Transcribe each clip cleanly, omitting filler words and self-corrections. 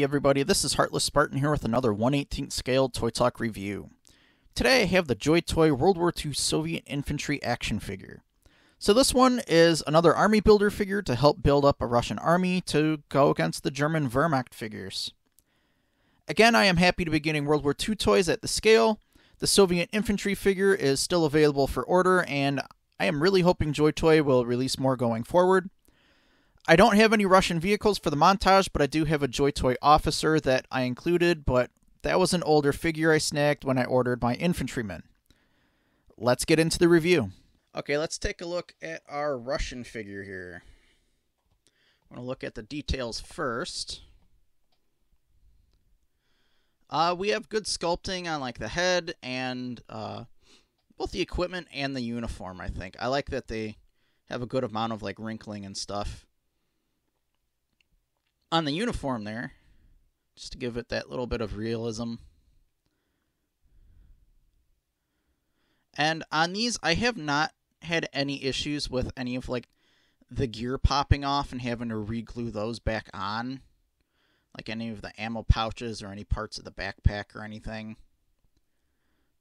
Hey everybody, this is Heartless Spartan here with another 1/18th scale Toy Talk review. Today I have the Joy Toy World War II Soviet Infantry action figure. So this one is another army builder figure to help build up a Russian army to go against the German Wehrmacht figures. Again, I am happy to be getting World War II toys at the scale. The Soviet Infantry figure is still available for order, and I am really hoping Joy Toy will release more going forward. I don't have any Russian vehicles for the montage, but I do have a Joy Toy officer that I included, but that was an older figure I snagged when I ordered my infantryman. Let's get into the review. Okay, let's take a look at our Russian figure here. I want to look at the details first. We have good sculpting on like the head and both the equipment and the uniform, I think. I like that they have a good amount of like wrinkling and stuff on the uniform there, just to give it that little bit of realism. And on these, I have not had any issues with any of like the gear popping off and having to re-glue those back on, like any of the ammo pouches or any parts of the backpack or anything.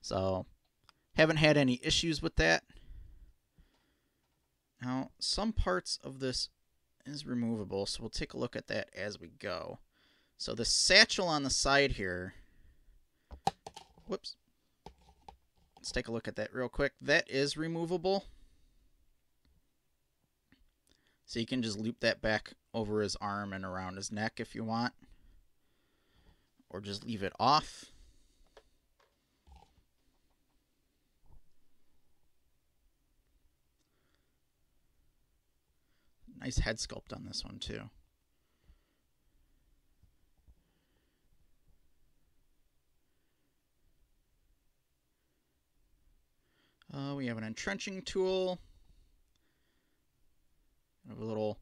So, haven't had any issues with that. Now, some parts of this is removable, so we'll take a look at that as we go. So the satchel on the side here, whoops, let's take a look at that real quick. That is removable. So you can just loop that back over his arm and around his neck if you want, or just leave it off. Nice head sculpt on this one, too. We have an entrenching tool. We have a little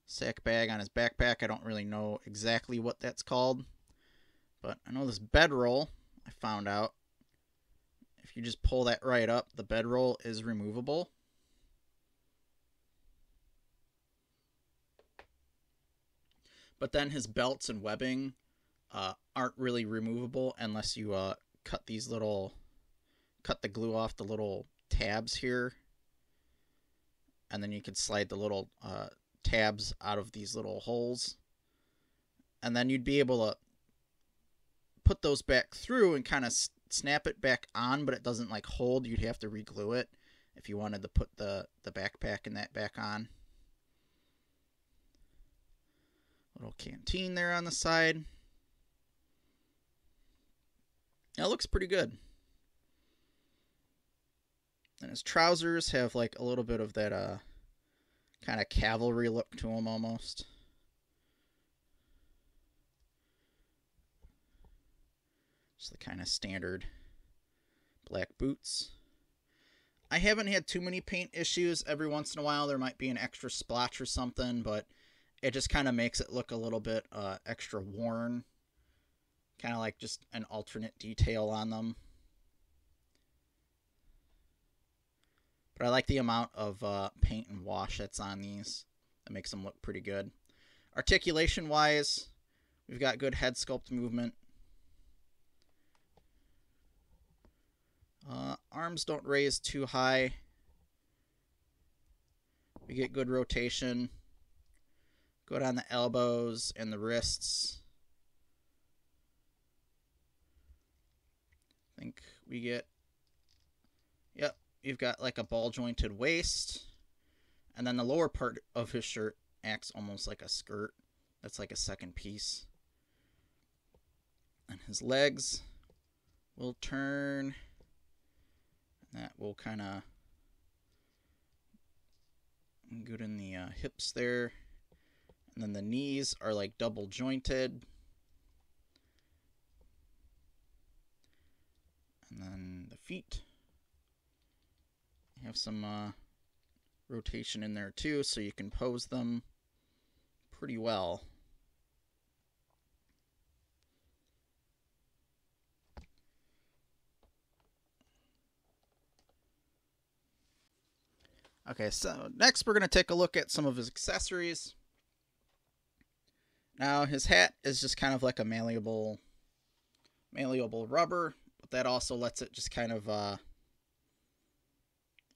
sack bag on his backpack. I don't really know exactly what that's called, but I know this bedroll, I found out, if you just pull that right up, the bedroll is removable. But then his belts and webbing aren't really removable unless you cut the glue off the little tabs here. And then you could slide the little tabs out of these little holes. And then you'd be able to put those back through and kind of snap it back on, but it doesn't like hold. You'd have to re-glue it if you wanted to put the backpack and that back on. Little canteen there on the side. That looks pretty good. And his trousers have like a little bit of that kind of cavalry look to them almost. Just the kind of standard black boots. I haven't had too many paint issues. Every once in a while there might be an extra splotch or something, but it just kind of makes it look a little bit extra worn. Kind of like just an alternate detail on them. But I like the amount of paint and wash that's on these. That makes them look pretty good. Articulation-wise, we've got good head sculpt movement. Arms don't raise too high. We get good rotation. Go down the elbows and the wrists. I think we get, yep, you've got like a ball jointed waist. And then the lower part of his shirt acts almost like a skirt. That's like a second piece. And his legs will turn. And that will kind of good in the hips there. And then the knees are like double jointed. And then the feet have some rotation in there too, so you can pose them pretty well. Okay, so next we're going to take a look at some of his accessories. Now his hat is just kind of like a malleable rubber, but that also lets it just kind of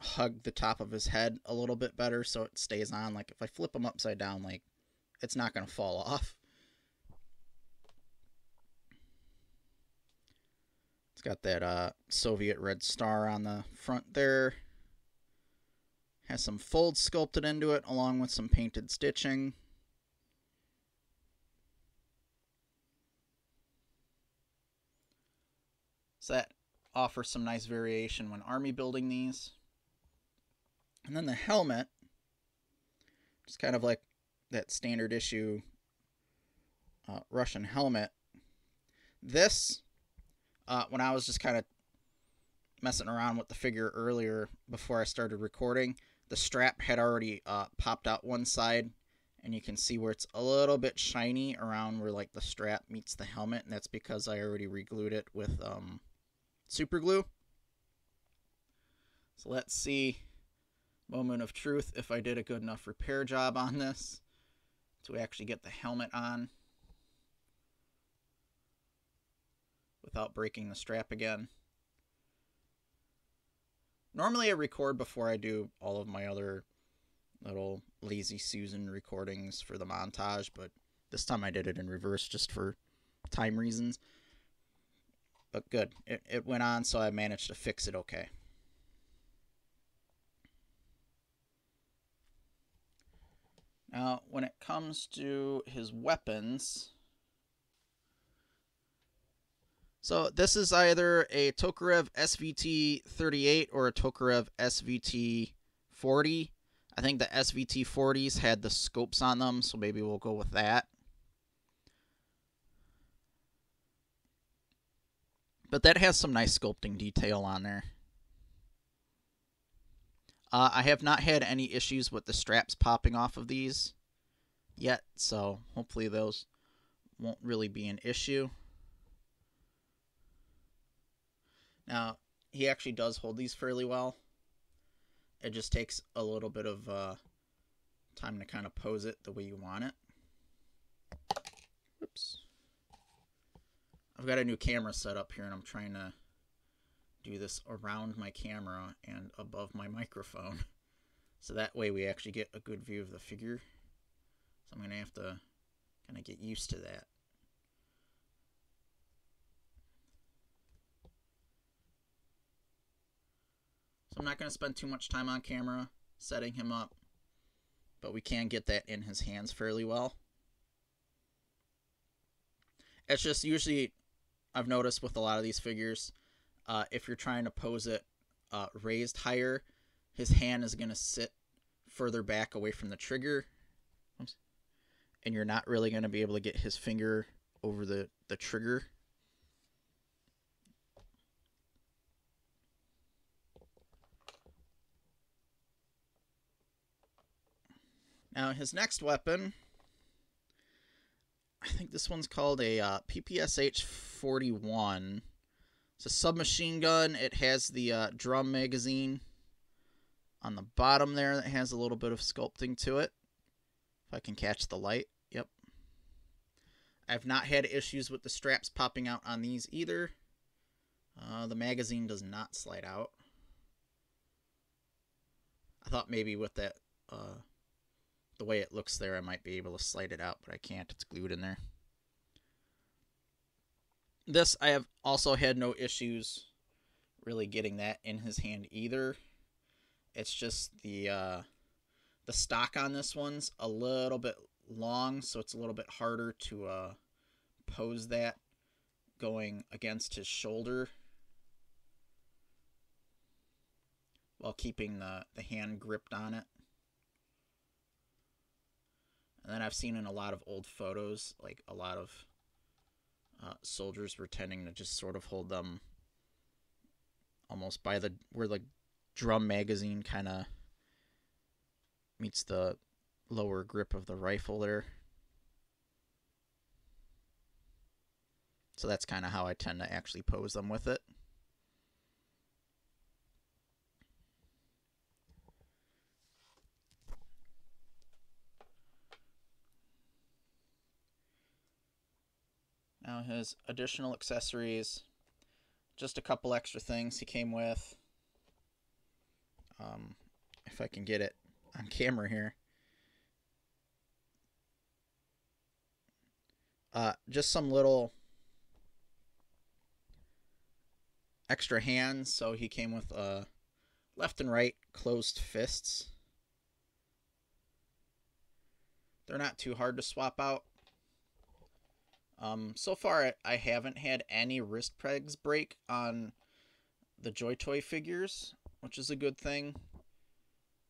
hug the top of his head a little bit better so it stays on. Like if I flip him upside down, like it's not going to fall off. It's got that Soviet red star on the front there. Has some folds sculpted into it along with some painted stitching. So that offers some nice variation when army building these. And then the helmet, just kind of like that standard issue Russian helmet. This, when I was just kind of messing around with the figure earlier before I started recording, the strap had already popped out one side, and you can see where it's a little bit shiny around where like the strap meets the helmet, and that's because I already re-glued it with super glue. So let's see, moment of truth, if I did a good enough repair job on this to actually get the helmet on without breaking the strap again. Normally I record before I do all of my other little Lazy Susan recordings for the montage, but this time I did it in reverse just for time reasons. But good, it went on, so I managed to fix it okay. Now, when it comes to his weapons, so this is either a Tokarev SVT-38 or a Tokarev SVT-40. I think the SVT-40s had the scopes on them, so maybe we'll go with that. But that has some nice sculpting detail on there. I have not had any issues with the straps popping off of these yet, so hopefully those won't really be an issue. Now, he actually does hold these fairly well. It just takes a little bit of time to kind of pose it the way you want it. Oops. I've got a new camera set up here, and I'm trying to do this around my camera and above my microphone, so that way we actually get a good view of the figure. So I'm going to have to kind of get used to that. So I'm not going to spend too much time on camera setting him up, but we can get that in his hands fairly well. It's just usually, I've noticed with a lot of these figures, if you're trying to pose it raised higher, his hand is going to sit further back away from the trigger, and you're not really going to be able to get his finger over the trigger. Now his next weapon, I think this one's called a SSH-40. It's a submachine gun. It has the drum magazine on the bottom there that has a little bit of sculpting to it. If I can catch the light. Yep. I've not had issues with the straps popping out on these either. The magazine does not slide out. I thought maybe with that, the way it looks there, I might be able to slide it out, but I can't. It's glued in there. This, I have also had no issues really getting that in his hand either. It's just the stock on this one's a little bit long, so it's a little bit harder to pose that going against his shoulder while keeping the hand gripped on it. And then I've seen in a lot of old photos, like a lot of soldiers were tending to just sort of hold them almost by where the drum magazine kind of meets the lower grip of the rifle there. So that's kind of how I tend to actually pose them with it. Now his additional accessories, just a couple extra things he came with. If I can get it on camera here. Just some little extra hands. So he came with left and right closed fists. They're not too hard to swap out. So far, I haven't had any wrist pegs break on the Joy Toy figures, which is a good thing.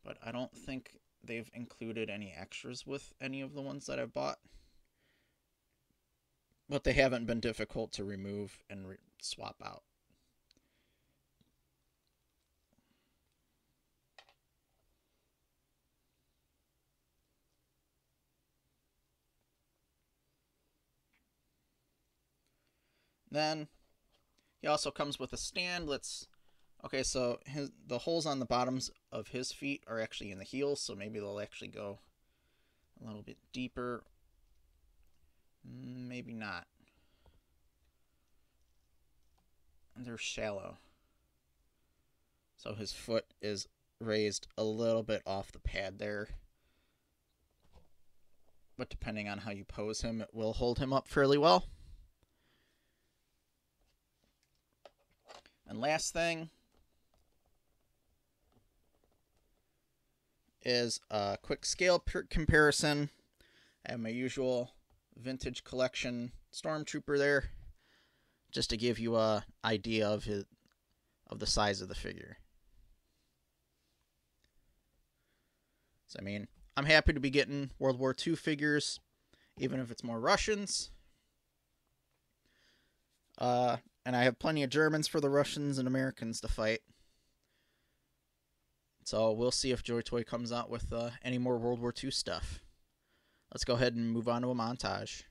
But I don't think they've included any extras with any of the ones that I've bought. But they haven't been difficult to remove and swap out. Then he also comes with a stand. Okay, so the holes on the bottoms of his feet are actually in the heels, so maybe they'll actually go a little bit deeper. Maybe not. They're shallow. So his foot is raised a little bit off the pad there. But depending on how you pose him, it will hold him up fairly well. And last thing is a quick scale comparison. I have my usual vintage collection Stormtrooper there, just to give you an idea of the size of the figure. So I mean, I'm happy to be getting World War II figures, even if it's more Russians. And I have plenty of Germans for the Russians and Americans to fight. So we'll see if Joy Toy comes out with any more World War II stuff. Let's go ahead and move on to a montage.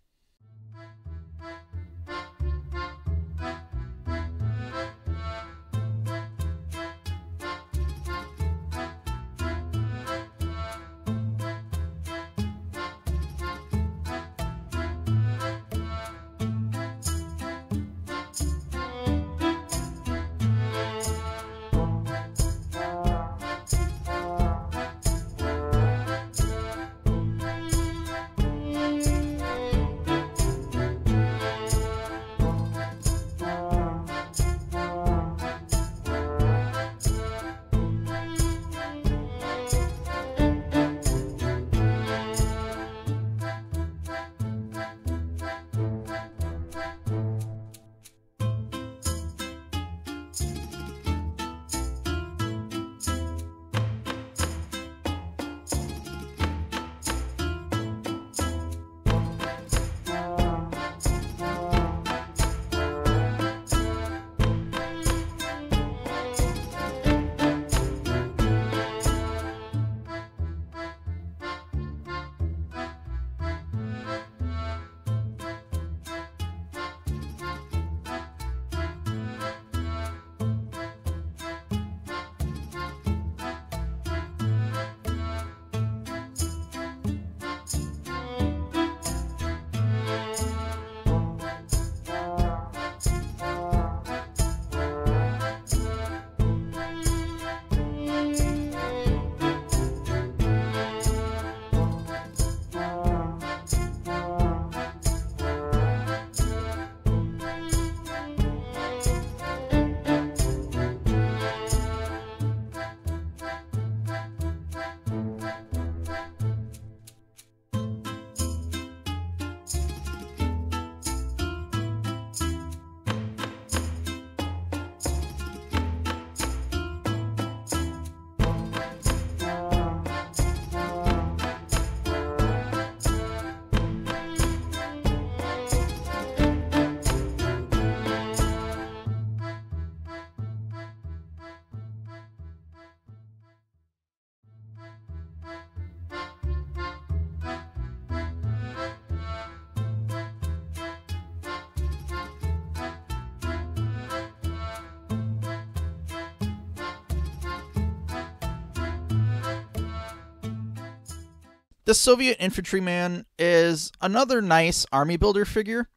This Soviet infantryman is another nice army builder figure.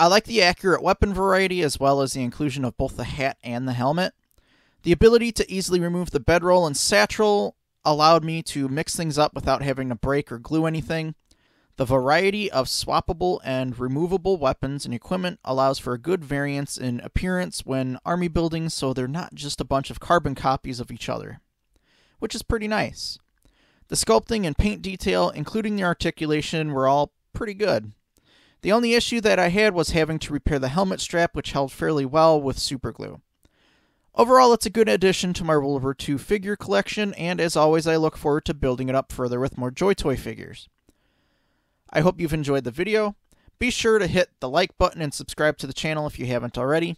I like the accurate weapon variety as well as the inclusion of both the hat and the helmet. The ability to easily remove the bedroll and satchel allowed me to mix things up without having to break or glue anything. The variety of swappable and removable weapons and equipment allows for a good variance in appearance when army building, so they're not just a bunch of carbon copies of each other, which is pretty nice. The sculpting and paint detail, including the articulation, were all pretty good. The only issue that I had was having to repair the helmet strap, which held fairly well with super glue. Overall, it's a good addition to my World War II figure collection, and as always, I look forward to building it up further with more Joy Toy figures. I hope you've enjoyed the video. Be sure to hit the like button and subscribe to the channel if you haven't already.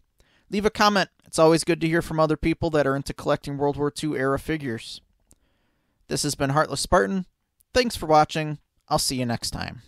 Leave a comment. It's always good to hear from other people that are into collecting World War II era figures. This has been Heartless Spartan. Thanks for watching. I'll see you next time.